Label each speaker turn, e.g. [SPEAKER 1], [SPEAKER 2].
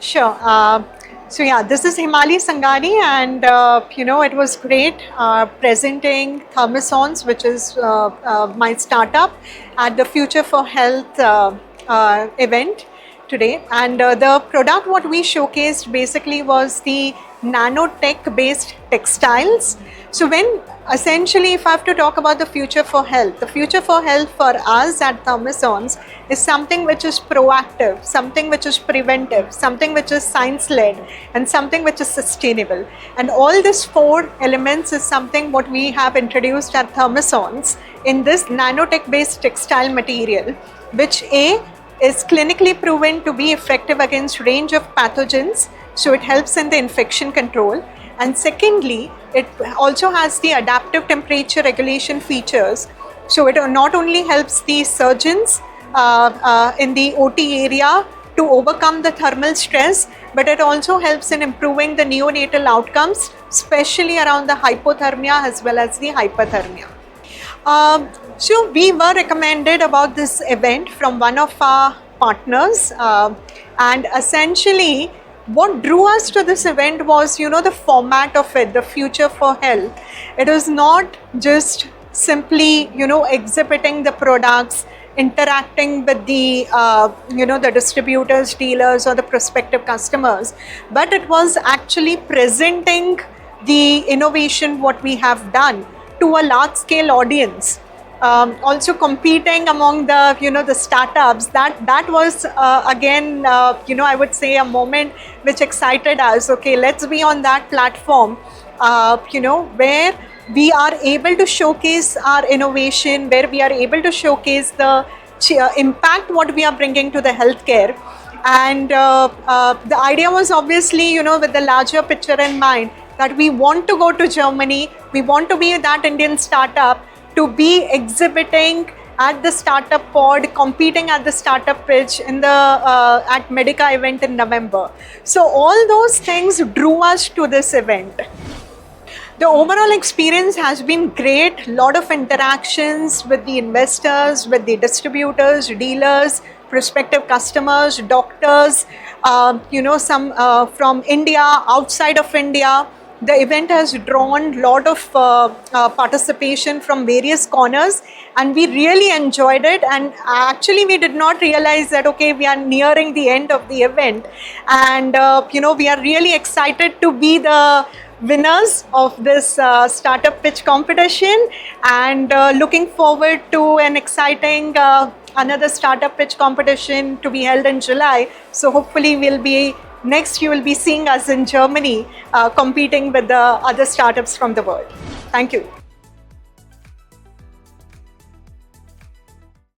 [SPEAKER 1] Sure. So yeah, this is Himali Sangani, and it was great presenting Thermosons, which is my startup, at the Future for Health event today. And the product what we showcased basically was the nanotech based textiles. So when essentially, if I have to talk about the future for health, the future for health for us at Thermosons is something which is proactive, something which is preventive, something which is science-led, and something which is sustainable. And all these four elements is something what we have introduced at Thermosons in this nanotech-based textile material, which is clinically proven to be effective against range of pathogens, so it helps in the infection control. And secondly, it also has the adaptive temperature regulation features. So it not only helps the surgeons in the OT area to overcome the thermal stress, but it also helps in improving the neonatal outcomes, especially around the hypothermia as well as the hyperthermia. So we were recommended about this event from one of our partners, and essentially what drew us to this event was, the format of it, the future for health. It was not just simply, exhibiting the products, interacting with the, the distributors, dealers, or the prospective customers, but it was actually presenting the innovation, what we have done, to a large scale audience. Also competing among the the startups, that was again I would say a moment which excited us. Okay, let's be on that platform where we are able to showcase our innovation, where we are able to showcase the impact what we are bringing to the healthcare. And the idea was obviously with the larger picture in mind, that we want to go to Germany, we want to be that Indian startup to be exhibiting at the startup pod, competing at the startup pitch in the at Medica event in November. So all those things drew us to this event. The overall experience has been great. Lot of interactions with the investors, with the distributors, dealers, prospective customers, doctors, some from India, outside of India. The event has drawn a lot of participation from various corners, and we really enjoyed it. And actually we did not realize that, okay, we are nearing the end of the event, and we are really excited to be the winners of this startup pitch competition, and looking forward to an exciting another startup pitch competition to be held in July. So hopefully next you will be seeing us in Germany competing with the other startups from the world. Thank you.